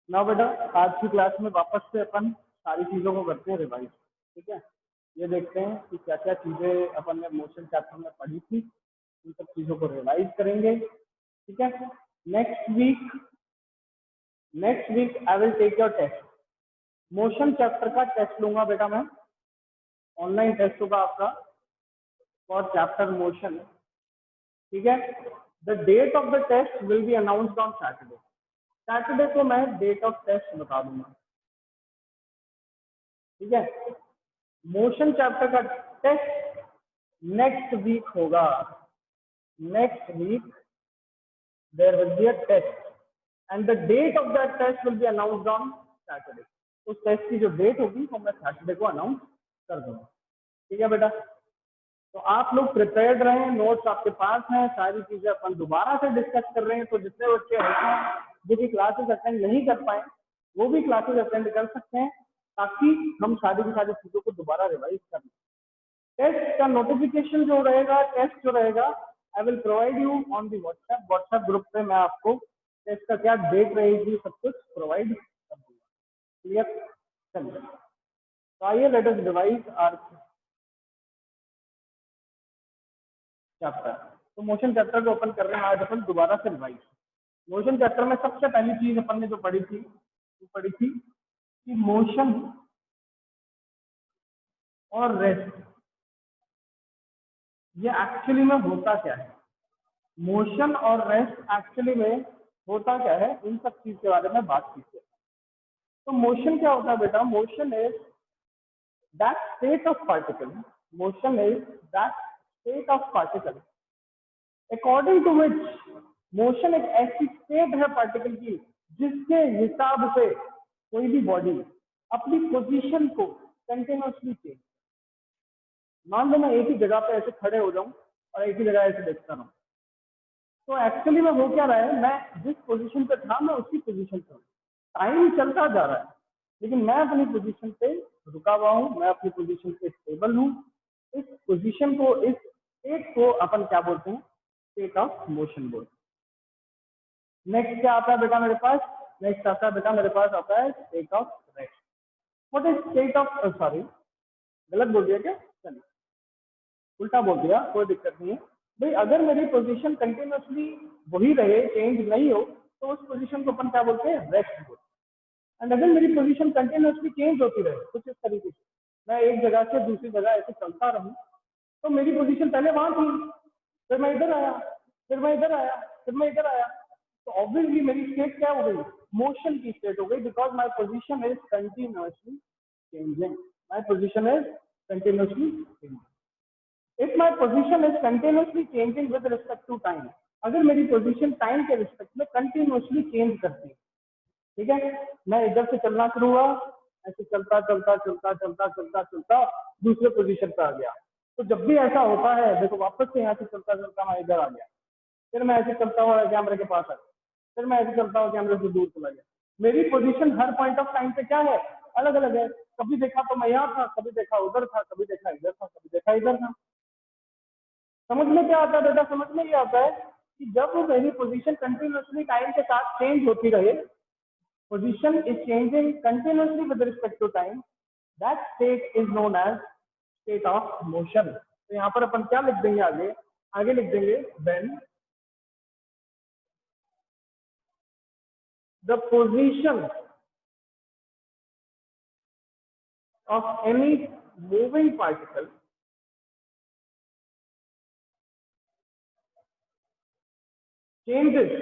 ना बेटा आज की क्लास में वापस से अपन सारी चीज़ों को करते हैं रिवाइज। ठीक है, ये देखते हैं कि क्या क्या चीज़ें अपन ने मोशन चैप्टर में पढ़ी थी, उन सब चीज़ों को रिवाइज करेंगे। ठीक है, next week I will take your test. Motion chapter का टेस्ट लूंगा बेटा मैं, ऑनलाइन टेस्ट होगा आपका फॉर चैप्टर मोशन। ठीक है, the date of the test will be announced on Saturday. Saturday को मैं डेट ऑफ टेस्ट बता दूंगा। ठीक है, मोशन चैप्टर का टेस्ट नेक्स्ट वीक होगा। Next week there will be a test and the date of that test will be announced on Saturday. उस test की जो डेट होगी वो मैं सैटरडे को अनाउंस कर दूंगा। ठीक है बेटा, तो आप लोग प्रिपेयर्ड रहें, नोट्स आपके पास हैं, सारी चीजें अपन दोबारा से डिस्कस कर रहे हैं। तो जितने बच्चे होते हैं जो कि क्लासेस अटेंड नहीं कर पाए वो भी क्लासेस अटेंड कर सकते हैं, ताकि हम सारी की सारी चीजों को दोबारा रिवाइज कर लें। टेस्ट का नोटिफिकेशन जो रहेगा, टेस्ट जो रहेगा, I will provide you on the WhatsApp group पे। मैं आपको टेस्ट का क्या डेट रहेगी सब कुछ प्रोवाइड कर दूंगा। क्लियर? चलिए, तो आइए let us revise our chapter. तो मोशन चैप्टर को ओपन कर रहे हैं आज अपन दोबारा से रिवाइज। मोशन चैप्टर में सबसे पहली चीज अपन ने जो पढ़ी थी वो पढ़ी थी कि मोशन और रेस्ट ये एक्चुअली में होता क्या है। मोशन और रेस्ट एक्चुअली में होता क्या है, इन सब चीज के बारे में बात कीजिए। तो मोशन क्या होता है बेटा? Motion is that state of particle, motion is that state of particle according to which, motion एक ऐसी स्टेट है पार्टिकल की जिसके हिसाब से कोई भी बॉडी अपनी पोजीशन को कंटिन्यूअसली चेंज। मान लो मैं एक ही जगह पे ऐसे खड़े हो जाऊं और एक ही जगह ऐसे देखता रहूं, तो एक्चुअली में हो क्या रहा है, मैं जिस पोजीशन पे था मैं उसी पोजीशन पे हूँ। टाइम चलता जा रहा है लेकिन मैं अपनी पोजीशन पे रुका हुआ हूँ, मैं अपनी पोजीशन पे स्टेबल हूँ। इस पोजीशन को, इस स्टेट को अपन क्या बोलते हैं? स्टेट ऑफ मोशन बोलते हैं। नेक्स्ट क्या आता है बेटा मेरे पास? नेक्स्ट आता है बेटा मेरे पास आता है state of rest. What is state of, sorry गलत बोल दिया क्या? चलिए उल्टा बोल दिया, कोई दिक्कत नहीं है भाई। अगर मेरी पोजीशन कंटिन्यूअसली वही रहे, चेंज नहीं हो, तो उस पोजीशन को अपन क्या बोलते हैं? रेस्ट बोलते हैं। एंड अगर मेरी पोजीशन कंटिन्यूअसली चेंज होती रहे कुछ इस तरीके से, मैं एक जगह से दूसरी जगह ऐसे चलता रहूं, तो मेरी पोजीशन पहले वहां थी, फिर मैं इधर आया, फिर मैं इधर आया, फिर मैं इधर आया, तो ऑब्वियसली मेरी स्टेट क्या हो गई? मोशन की स्टेट हो गई, because my position is continuously changing. My position is continuously changing. If my position is continuously changing with respect to time, अगर मेरी पोजीशन टाइम के रिस्पेक्ट में कंटिन्यूअसली चेंज करती है, ठीक है, मैं इधर से चलना शुरू हुआ, ऐसे चलता चलता चलता चलता चलता चलता दूसरे पोजीशन पे आ गया, तो जब भी ऐसा होता है, देखो वापस से यहाँ से चलता चलता मैं इधर आ गया, फिर मैं ऐसे चलता हुआ कैमरे के पास आ गया, फिर मैं ऐसे चलता हुआ कैमरे से दूर चला गया। मेरी position her point of time पे क्या है? अलग अलग है। कभी देखा तो मैं यहाँ था, कभी देखा उधर था, कभी देखा इधर था, कभी देखा इधर था। समझ में क्या आता है बेटा? समझ में ये आता है कि जब मेरी पोजीशन कंटिन्यूअसली टाइम के साथ चेंज होती रहे, position is changing continuously with respect to time, that state is known as state of motion. तो यहाँ पर अपन क्या लिख देंगे? आगे आगे लिख देंगे, when the position of any moving particle changes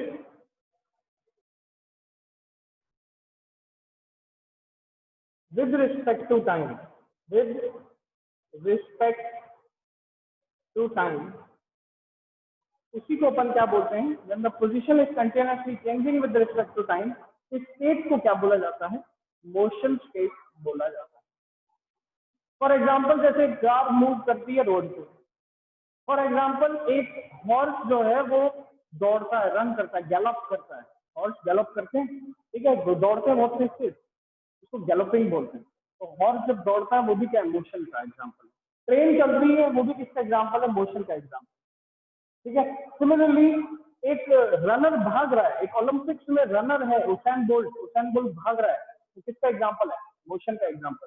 with respect to time, with respect to time, उसी को अपन क्या बोलते हैं? when the position is continuously changing with respect to time, इस स्टेट को क्या बोला जाता है? मोशन स्टेट बोला जाता है। फॉर एग्जाम्पल जैसे कार मूव करती है रोड पे, फॉर एग्जाम्पल एक हॉर्स जो है वो दौड़ता है, रन करता है, गैलप करता है। हॉर्स गैलप करते हैं, ठीक है, दौड़ते हैं बहुत तेज, उसको गैलपिंग बोलते हैं। तो हॉर्स जब दौड़ता है वो भी क्या है? मोशन का एग्जाम्पल। ट्रेन चल रही है वो भी किसका एग्जाम्पल है? मोशन का एग्जाम्पल। ठीक है, सिमिलरली एक रनर भाग रहा है, एक ओलंपिक्स में रनर है उसैन बोल्ट भाग रहा है, तो किसका एग्जांपल है? मोशन का एग्जांपल।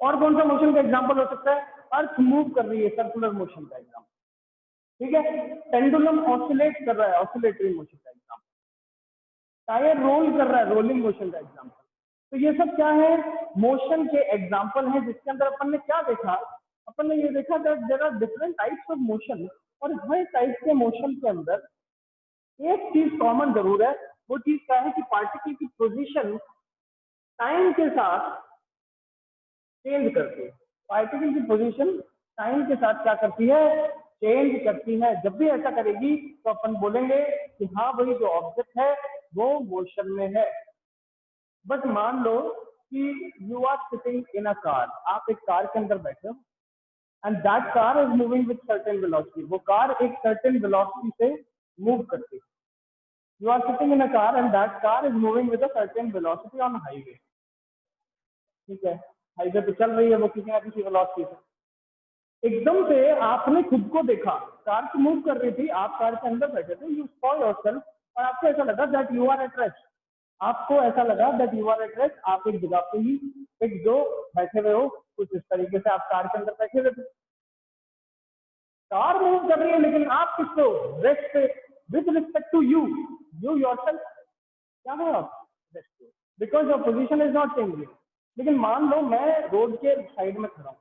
और कौन सा मोशन का एग्जांपल हो सकता है? अर्थ मूव कर रही है, सर्कुलर मोशन का एग्जांपल। ठीक है, पेंडुलम ऑसिलेट कर रहा है, ऑसिलेटरी मोशन का एग्जांपल। टायर रोल कर रहा है, रोलिंग मोशन का एग्जांपल। तो ये सब क्या है? मोशन के एग्जांपल है, जिसके अंदर अपन ने क्या देखा? अपन ने ये देखा that there are different types of motion, और हर टाइप के मोशन के अंदर एक चीज कॉमन जरूर है। वो चीज क्या है कि पार्टिकल की पोजीशन टाइम के साथ चेंज करती है। पार्टिकल की पोजीशन टाइम के साथ क्या करती है? चेंज करती है। जब भी ऐसा करेगी तो अपन बोलेंगे कि हाँ भाई, जो ऑब्जेक्ट है वो मोशन में है। बट मान लो कि you are sitting in a car, आप एक कार के अंदर बैठे हो, and that car is moving with certain velocity. वो कार एक सर्टेन वेलोसिटी से मूव करती है। You are sitting in a car and that car is moving with a certain velocity on highway. ठीक है, हाईवे पे चल रही है वो किसी ना किसी वेलोसिटी से। एकदम से आपने खुद को देखा, कार तो मूव कर रही थी, आप कार के अंदर बैठे थे, यू सॉ योरसेल्फ, और आपको ऐसा लगा that you are at rest. आपको ऐसा लगा that you are at rest, आप एक जगह पे ही एक जो बैठे हुए हो, कुछ इस तरीके से आप कार के अंदर बैठे हुए थे। कार मूव कर रही है लेकिन आप किस हो? रेस्ट पे, with respect to you, you yourself क्या हो? रेस्ट पे, because your position is not changing. लेकिन मान लो मैं रोड के साइड में खड़ा हूँ,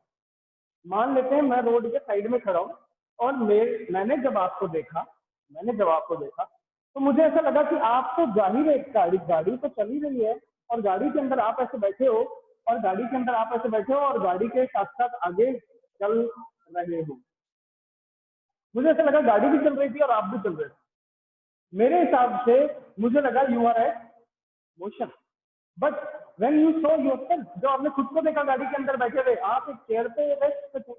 मान लेते हैं मैं रोड के साइड में खड़ा हूँ, और मैंने जब आपको देखा, तो मुझे ऐसा लगा कि आप तो जाहिर है, गाड़ी तो चल ही रही है, और गाड़ी के अंदर आप ऐसे बैठे हो, और गाड़ी के साथ साथ आगे चल रहे हो। मुझे ऐसा लगा गाड़ी भी चल रही थी और आप भी चल रहे थे। मेरे हिसाब से मुझे लगा you are at motion. But when you saw yourself, जो आपने खुद को देखा गाड़ी के अंदर बैठे हुए, आप एक चेयर पे रेस्ट पे थे,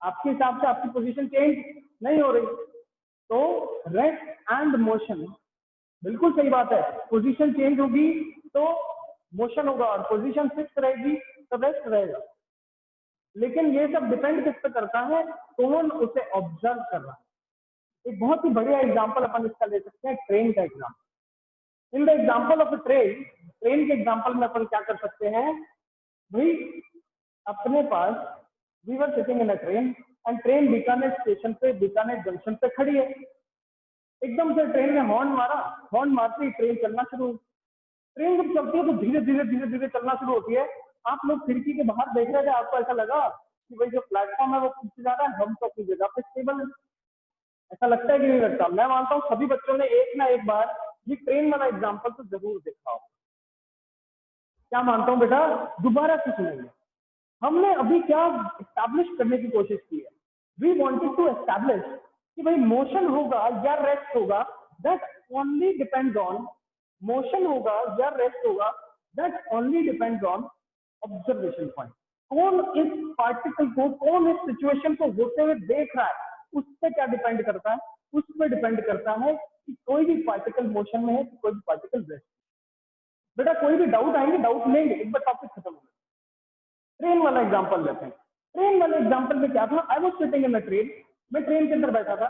आपके हिसाब से आपकी पोजीशन चेंज नहीं हो रही। तो रेस्ट एंड मोशन, बिल्कुल सही बात है, पोजीशन चेंज होगी तो मोशन होगा, और पोजीशन फिक्स रहेगी तो रेस्ट रहेगा। लेकिन ये सब डिपेंड किस पे करता है? कौन उसे ऑब्जर्व कर रहा है। एक बहुत ही बढ़िया एग्जांपल अपन इसका ले सकते हैं, ट्रेन का example. In the example of a train के एग्जांपल में अपन क्या कर सकते हैं भाई? अपने पास, we were sitting in a train, and train Bikaner station पे, बीकानेर जंक्शन पे खड़ी है। एकदम से ट्रेन ने हॉर्न मारा, हॉर्न मारते ही ट्रेन चलना शुरू हुई। ट्रेन जब चलती है तो धीरे धीरे धीरे धीरे चलना शुरू होती है। आप लोग खिड़की के बाहर देख रहे थे, आपको ऐसा लगा कि भाई जो प्लेटफॉर्म है वो पीछे जा रहा है, हम तो अपनी जगह पे स्टेबल है। ऐसा लगता है कि नहीं लगता? मैं मानता हूँ सभी बच्चों ने एक ना एक बार ये ट्रेन वाला एग्जाम्पल तो जरूर देखा हो। क्या मानता हूँ बेटा? दोबारा कुछ नहीं है। हमने अभी क्या एस्टैब्लिश करने की कोशिश की है? वी वांटेड टू एस्टैब्लिश कि भाई मोशन होगा या रेस्ट होगा, that only depends on, motion होगा या रेस्ट होगा, that only depends on observation point. कौन इस पार्टिकल को, कौन इस सिचुएशन को होते हुए देख रहा है, उस पर क्या डिपेंड करता है? उस पर डिपेंड करता है कि कोई भी पार्टिकल मोशन में है कि कोई भी पार्टिकल रेस्ट। बेटा कोई भी डाउट आएंगे, डाउट लेंगे, एक बार टॉपिक खत्म हो। ट्रेन वाला एग्जांपल लेते हैं। ट्रेन वाले एग्जांपल में क्या था? I was sitting in a train, मैं ट्रेन के अंदर बैठा था।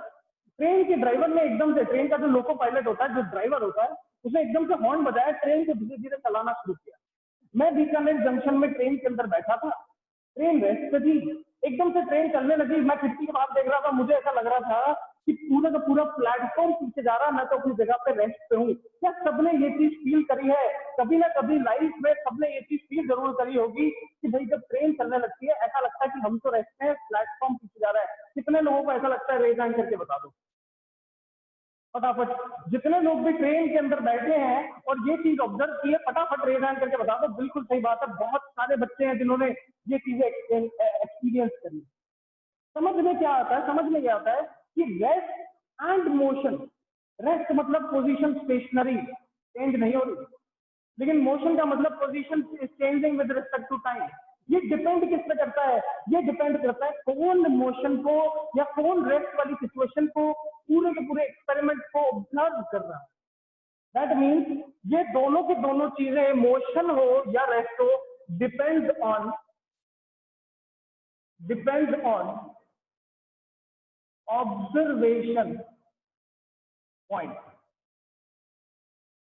ट्रेन के ड्राइवर ने एकदम से, ट्रेन का जो लोको पायलट होता है, जो ड्राइवर होता है, उसने एकदम से हॉर्न बजाया, ट्रेन को धीरे धीरे चलाना शुरू किया। मैं बीकानेर जंक्शन में ट्रेन के अंदर बैठा था, ट्रेन रेस्ट पे थी। एकदम से ट्रेन चलने लगी, मैं खिड़की के बाहर देख रहा था, मुझे ऐसा लग रहा था कि पूरा का पूरा प्लेटफॉर्म पीछे जा रहा है, मैं तो अपनी जगह पे रेस्ट पे हूँ। क्या सबने ये चीज फील करी है? कभी ना कभी लाइफ में सबने ये चीज फील जरूर करी होगी कि भाई जब ट्रेन चलने लगती है ऐसा लगता है कि हम तो रेस्ट में, प्लेटफॉर्म पीछे जा रहा है। कितने लोगों को ऐसा लगता है? रेज हैंड करके बता दो फटाफट। जितने लोग भी ट्रेन के अंदर बैठे हैं और ये चीज ऑब्जर्व की है, फटाफट रेज हैंड करके बता दो। बिल्कुल सही बात है, बहुत सारे बच्चे हैं जिन्होंने ये चीजें एक्सपीरियंस करी। समझ में क्या आता है? समझ में क्या आता है कि रेस्ट एंड मोशन, रेस्ट मतलब पोजीशन स्टेशनरी, चेंज नहीं हो रही, लेकिन मोशन का मतलब position changing with respect to time. ये डिपेंड किस पे करता है? ये डिपेंड करता है कौन मोशन को या कौन रेस्ट वाली सिचुएशन को, पूरे के पूरे एक्सपेरिमेंट को ऑब्जर्व कर रहा है। दैट मीन्स ये दोनों की दोनों चीजें, मोशन हो या रेस्ट हो, depend on observation. point,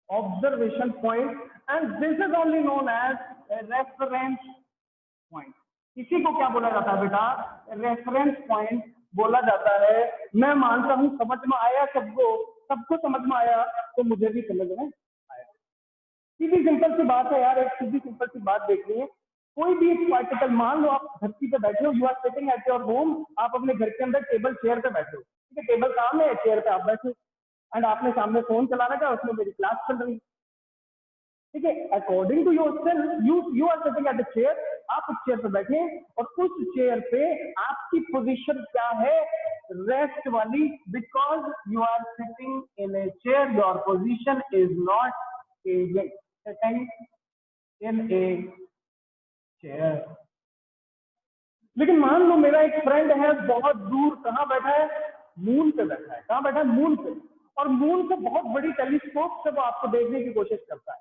observation point, and this is only known as a reference point. इसी को क्या बोला जाता है बेटा? रेफरेंस पॉइंट बोला जाता है। मैं मानता हूं समझ में आया, सबको समझ में आया, तो मुझे भी समझ में आया। सीधी सिंपल सी बात है यार, एक सीधी सिंपल सी बात देख लीजिए। कोई भी एक पार्टिकल, मान लो आप धरती पे बैठे हो, you are sitting at your home, आप अपने घर के अंदर टेबल चेयर पे बैठे हो, ठीक है, टेबल सामने है, चेयर पे आप बैठे हो, एंड आपने सामने फोन चलाना था, उसमें मेरी क्लास चल रही है, ठीक है। According to yourself you are sitting at the chair, आप उस चेयर पे बैठे, और उस चेयर पे आपकी पोजीशन क्या है? रेस्ट वाली, because you are sitting in a chair, your position is not sitting in a chair. लेकिन मान लो मेरा एक फ्रेंड है, बहुत दूर, कहाँ बैठा है? मून पे बैठा है। कहाँ बैठा है? मून पे। और मून से बहुत बड़ी टेलीस्कोप से वो आपको देखने की कोशिश करता है।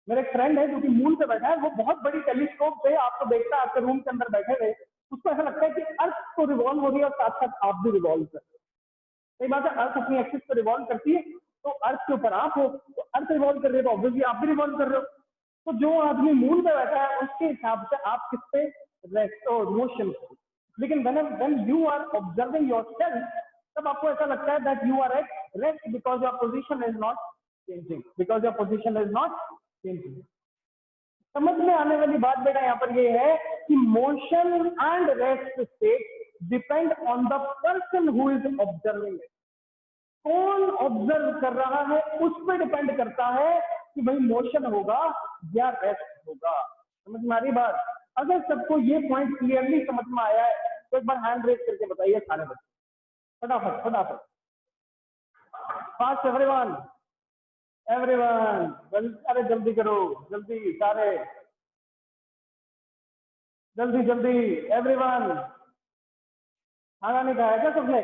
मेरा एक फ्रेंड है जो कि मून पे बैठा है, वो बहुत बड़ी टेलीस्कोप से आपको देखता है, आपके रूम के अंदर बैठे रहे, उसको ऐसा लगता है कि अर्थ तो रिवॉल्व हो रही है और साथ साथ आप भी रिवॉल्व कर रहे हो। सही बात है, अर्थ अपनी एक्सिस पे रिवॉल्व करती है, तो अर्थ के ऊपर आप हो, तो अर्थ रिवॉल्व कर रही है तो ऑब्वियसली आप भी रिवॉल्व कर रहे हो। तो जो आदमी मून पे बैठा है उसके हिसाब से आप किस पे? रेस्ट और मोशन। लेकिन when you are observing yourself, तब आपको ऐसा लगता है that you are at rest because your position is not changing, because your position is not changing. समझ में आने वाली बात बेटा यहाँ पर ये है कि motion and rest state depend on the person who is observing it. कौन ऑब्जर्व कर रहा है उस पर डिपेंड करता है कि भाई मोशन होगा या रेस्ट होगा। समझ में आ रही बात? अगर सबको ये पॉइंट क्लियरली समझ में आया है तो एक बार हैंड रेज करके बताइए सारे बच्चे, फटाफट फटाफट, फास्ट एवरीवन, अरे जल्दी करो, जल्दी सारे, जल्दी जल्दी एवरीवन। खाना नहीं खाया क्या सबने?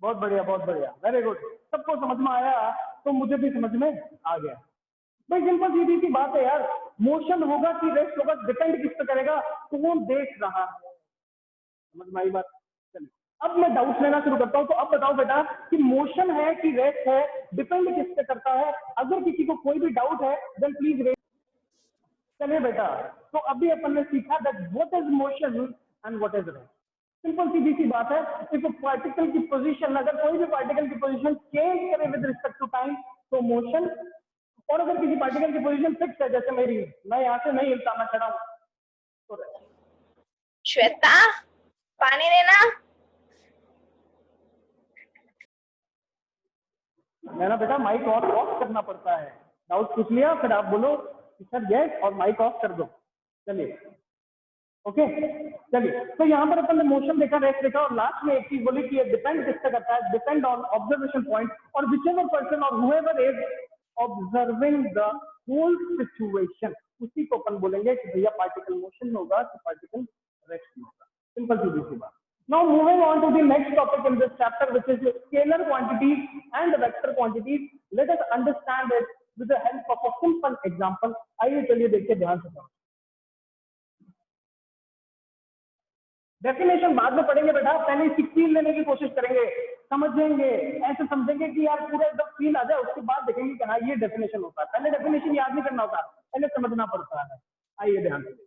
बहुत बढ़िया, बहुत बढ़िया, वेरी गुड। सबको समझ में आया तो मुझे भी समझ में आ गया। भाई सिंपल सीधी सी बात है यार, मोशन होगा कि रेस्ट होगा डिपेंड किस पे करेगा? कौन देख रहा है। समझ में आई बात? चलिए अब मैं डाउट लेना शुरू करता हूं। तो अब बताओ बेटा कि मोशन है कि रेस्ट है, डिपेंड किस पे करता है? अगर किसी को कोई भी डाउट है देन प्लीज रेज। चलिए बेटा, तो अभी अपन ने सीखा that what is motion and what is rest. Simple सीधी सी बात है, इफ पार्टिकल की पोजीशन, अगर कोई भी पार्टिकल की पोजीशन चेंज करे विद रिस्पेक्ट टू टाइम तो मोशन, और अगर किसी पार्टिकल की पोजीशन फिक्स है, जैसे मेरी, मैं यहाँ से नहीं हिलता, मैं खड़ा हूँ, तो श्वेता पानी देना। मेरा बेटा माइक ऑफ करना पड़ता है। डाउट पूछ लिया फिर आप बोलो कि सर यस और माइक ऑफ कर दो। चलिए ओके, चलिए तो यहाँ पर अपन ने मोशन देखा, रेस्ट देखा, और लास्ट में एक चीज बोली कि ये डिपेंड किससे करता है? डिपेंड ऑन ऑब्जर्वेशन पॉइंट, और विचएवर पर्सन और whoever is observing the whole situation, उसी को अपन बोलेंगे कि भैया पार्टिकल मोशन में होगा कि पार्टिकल रेस्ट में होगा। सिंपल सीधी सी बात। Now moving on to the next topic in this chapter, which is scalar quantities and vector quantities. Let us understand it with the help of a simple example. आइए चलिए देखिए ध्यान से समझ। डेफिनेशन बाद में पढ़ेंगे बेटा, पहले इसकी फील लेने की कोशिश करेंगे, समझेंगे, ऐसे समझेंगे कि यार पूरा एकदम फील आ जाए, उसके बाद देखेंगे कि हाँ ये डेफिनेशन होता है। पहले डेफिनेशन याद नहीं करना होता, पहले समझना पड़ता है। आइए ध्यान से।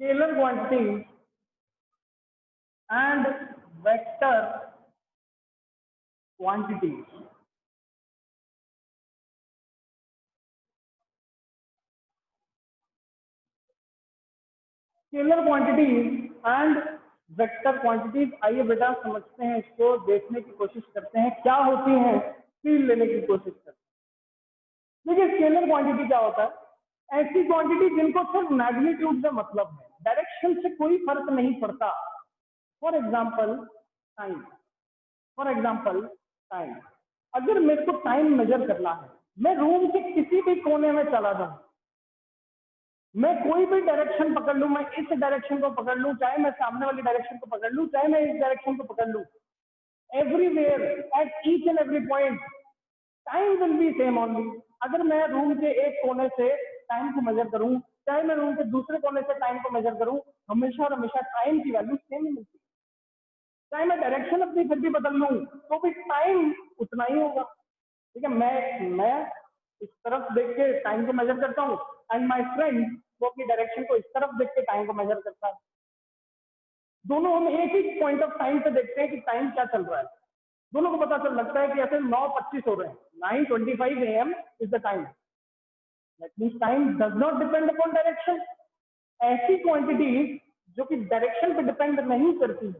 Scalar quantities and vector quantities. Scalar quantities and vector quantities, आइए बेटा समझते हैं इसको, देखने की कोशिश करते हैं क्या होती है, फील लेने की कोशिश करते हैं। देखिए स्केलर क्वांटिटी क्या होता है? ऐसी क्वांटिटी जिनको सिर्फ मैग्नीट्यूड से मतलब है, डायरेक्शन से कोई फर्क नहीं पड़ता। For example time, for example time, अगर मेरे को टाइम मेजर करना है मैं रूम के किसी भी कोने में चला जाऊं, मैं कोई भी डायरेक्शन पकड़ लूं, मैं इस डायरेक्शन को पकड़ लूं, चाहे मैं सामने वाली डायरेक्शन को पकड़ लूं, चाहे मैं इस डायरेक्शन को पकड़ लूं, everywhere at each and every point time will be same only. अगर मैं रूम के एक कोने से टाइम को मेजर करूं, चाहे मैं रूम के दूसरे कोने से टाइम को मेजर करूं, हमेशा और हमेशा टाइम की वैल्यू सेम ही मिलती है। चाहे मैं डायरेक्शन अपनी फिर भी बदल लूं तो भी टाइम उतना ही होगा। ठीक है, मैं इस तरफ देख के टाइम को मेजर करता हूँ एंड माय फ्रेंड वो अपनी डायरेक्शन को इस तरफ देख के टाइम को मेजर करता है। दोनों हम एक ही पॉइंट ऑफ टाइम पे देखते हैं कि टाइम क्या चल रहा है, दोनों को पता चल लगता है कि ऐसे 9:25 हो रहे हैं, 9:25 AM is the time. That means time does not depend upon direction. ऐसी क्वांटिटीज जो कि डायरेक्शन पे डिपेंड नहीं करती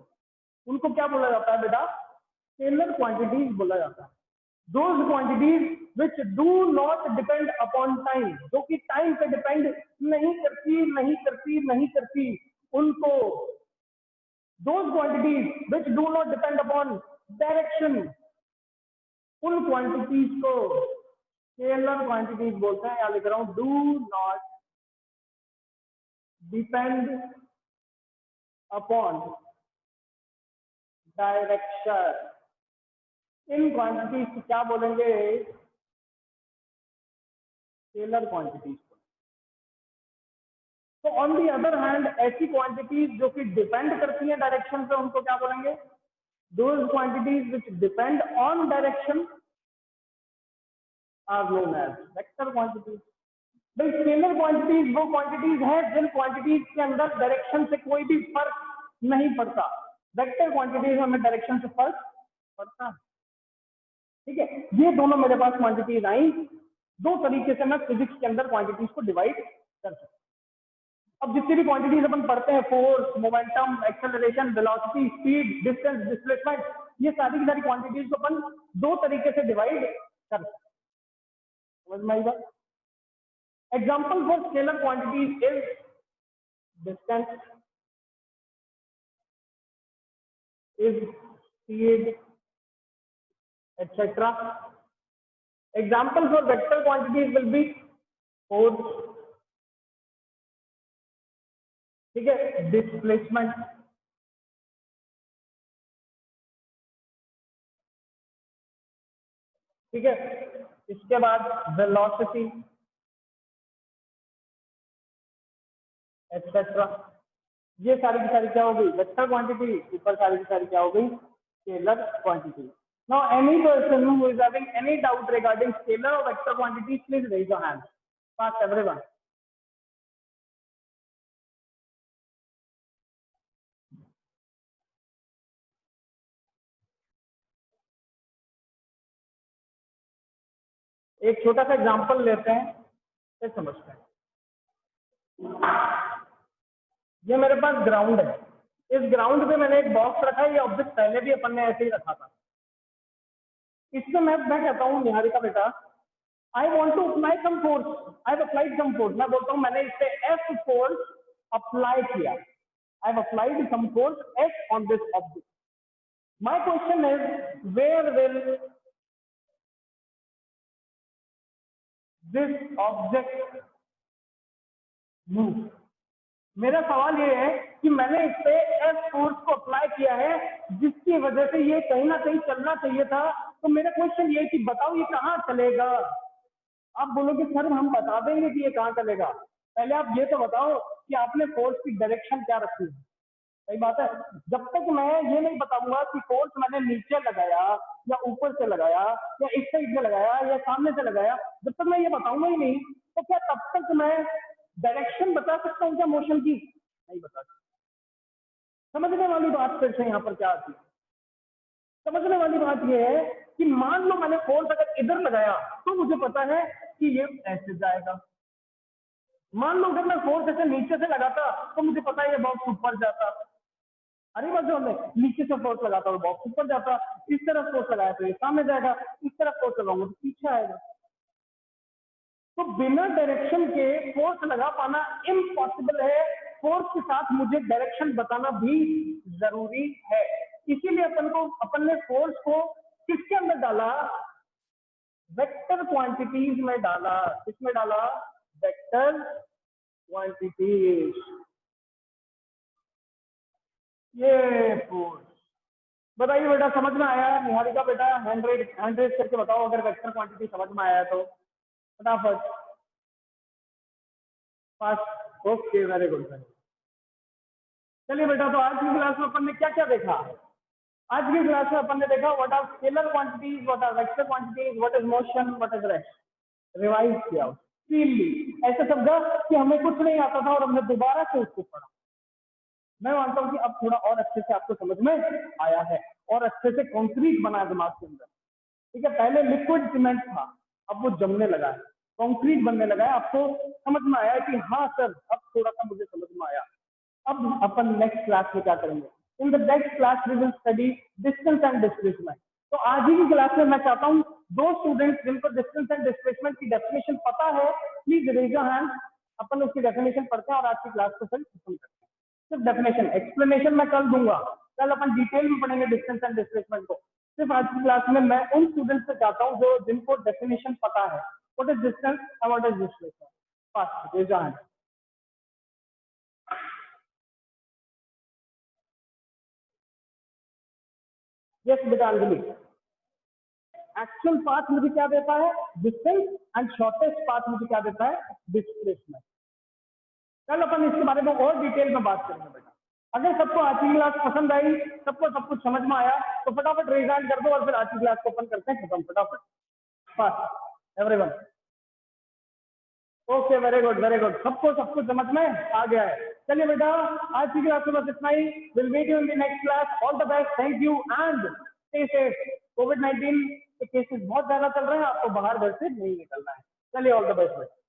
उनको क्या बोला जाता है बेटा? स्केलर क्वांटिटीज बोला जाता है। Those quantities which do not depend upon time, जो कि टाइम पे डिपेंड नहीं करती उनको, those quantities which do not depend upon direction, उन क्वांटिटीज को स्केलर क्वांटिटीज बोलते हैं। या लिख रहा हूं, do not depend upon direction. In quantities को क्या बोलेंगे? Scalar quantities. तो ऑन दी अदर हैंड ऐसी क्वांटिटीज जो कि डिपेंड करती हैं डायरेक्शन पे उनको क्या बोलेंगे? Those quantities which depend on direction are known as vector quantities. भाई स्केलर क्वांटिटीज वो क्वांटिटीज है जिन क्वांटिटीज के अंदर डायरेक्शन से कोई भी फर्क नहीं पड़ता। वेक्टर क्वांटिटीज में डायरेक्शन से फर्क पड़ता है। ठीक है, ये दोनों मेरे पास क्वांटिटीज आई, दो तरीके से मैं फिजिक्स के अंदर क्वांटिटीज को डिवाइड कर सकता हूं। अब जितनी भी क्वांटिटीज अपन पढ़ते हैं, force, momentum, acceleration, velocity, speed, distance, displacement, ये सारी की सारी क्वांटिटीज को अपन दो तरीके से डिवाइड कर सकते हैं। समझ में आई बात? Example for scalar quantities is distance, is speed, etc. Example for vector quantities will be force, ठीक है, डिस्प्लेसमेंट, ठीक है, इसके बाद वेलोसिटी, etc. ये सारी की सारी क्या हो गई? Vector quantity. ऊपर सारी की सारी क्या हो गई? Scalar quantity. Now any person who is having any doubt regarding scalar or vector quantities, please raise your hand. Fast everyone. एक छोटा सा एग्जांपल लेते हैं, फिर समझते हैं। ये मेरे पास ग्राउंड है, इस ग्राउंड पे मैंने एक बॉक्स रखा है। ये ऑब्जेक्ट पहले भी अपन ने ऐसे ही रखा था। इसमें मैं कहता हूँ निहारिका बेटा, I want to apply some force, I have applied some force. मैं बोलता हूँ मैंने इस पे एफ फोर्स अप्लाई किया, I have applied some force F on this object. My question is where will this object move. मेरा सवाल ये है कि मैंने इस पे एफ फोर्स को अप्लाई किया है जिसकी वजह से ये कहीं ना कहीं चलना चाहिए था। तो मेरा क्वेश्चन ये है कि बताओ ये कहाँ चलेगा? आप बोलोगे सर हम बता देंगे कि ये कहाँ चलेगा। पहले आप ये तो बताओ कि आपने फोर्स की डायरेक्शन क्या रखी है। सही बात है। जब तक मैं ये नहीं बताऊंगा कि फोर्स मैंने नीचे लगाया या ऊपर से लगाया या इस साइड से लगाया या सामने से लगाया, जब तक मैं ये बताऊंगा ही नहीं, तो क्या तब तक मैं डायरेक्शन बता सकता हूँ क्या मोशन की? नहीं बता सकता। समझने वाली बात फिर से यहाँ पर क्या आती है? समझने वाली बात यह है कि मान लो मैंने फोर्स अगर इधर लगाया तो मुझे पता है कि ये ऐसे जाएगा। मान लो अगर मैं फोर्स ऐसे नीचे से लगाता तो मुझे पता है ये बॉक्स ऊपर जाता। अरे बात जो मैं नीचे से फोर्स लगाता तो बॉक्स ऊपर जाता, इस तरफ फोर्स लगाया तो ये सामने जाएगा, इस तरफ फोर्स लगाऊंगा तो पीछे आएगा। तो बिना डायरेक्शन के फोर्स लगा पाना इम्पॉसिबल है। फोर्स के साथ मुझे डायरेक्शन बताना भी जरूरी है। इसीलिए अपन ने फोर्स को किसके अंदर डाला? वेक्टर क्वांटिटीज में डाला, किसमें डाला, वेक्टर क्वांटिटीज। ये फोर्स, बताइए बेटा समझ में आया? निहारिका बेटा हैंड रेज करके बताओ अगर वेक्टर क्वांटिटी समझ में आया तो फटाफट। Fast, okay very good. चलिए बेटा, तो आज की क्लास में अपन ने क्या क्या देखा? आज की क्लास में अपन ने देखा what are scalar quantities, what are vector quantities, what is motion, what is rest. Revise किया क्लीनली, ऐसा समझा कि हमें कुछ नहीं आता था और हमने दोबारा से उसको पढ़ा। मैं मानता हूँ कि अब थोड़ा और अच्छे से आपको समझ में आया है और अच्छे से कॉन्क्रीट बना दिमाग के अंदर। ठीक है, पहले लिक्विड सीमेंट था, अब वो जमने लगा है, कॉन्क्रीट बनने लगा है। आपको समझ में आया कि हाँ सर अब थोड़ा सा मुझे समझ में आया। अब अपन नेक्स्ट क्लास में क्या करेंगे? In the next class we will study distance and displacement. तो आज ही की क्लास में मैं चाहता हूँ दो स्टूडेंट्स जिनको डिस्टेंस एंड डिस्प्लेसमेंट की डेफिनेशन पता है, प्लीज रेज योर हैंड। अपन उसकी डेफिनेशन पढ़ते हैं और आज की क्लास को फिर खत्म करते हैं। सिर्फ डेफिनेशन, एक्सप्लेनेशन मैं कल दूंगा, कल अपन डिटेल में पढ़ेंगे डिस्टेंस एंड डिस्प्लेसमेंट को। सिर्फ आज की क्लास में मैं उन स्टूडेंट्स से चाहता हूँ जो जिनको डेफिनेशन पता है, what is distance and what is displacement. Fast raise your hand. Yes बेटा अंजलि, एक्चुअल पाथ मुझे क्या देता है? डिस्टेंस, एंड शॉर्टेस्ट पाथ मुझे क्या देता है? डिस्प्लेसमेंट। कल अपन इसके बारे में और डिटेल में बात करेंगे बेटा। अगर सबको आज की क्लास पसंद आई, सबको सब कुछ समझ में आया, तो फटाफट रेज हैंड कर दो और फिर आज की क्लास को अपन करते हैं खत्म फटाफट। Fast everyone. Okay very good very good, सबको सब कुछ समझ में आ गया है। चलिए बेटा, आज की क्लास में बस इतना ही। Will meet you in the next class. All the best, thank you and stay safe. कोविड-19 के केसेस बहुत ज्यादा चल रहे हैं, आपको बाहर घर से नहीं निकलना है। चलिए ऑल द बेस्ट।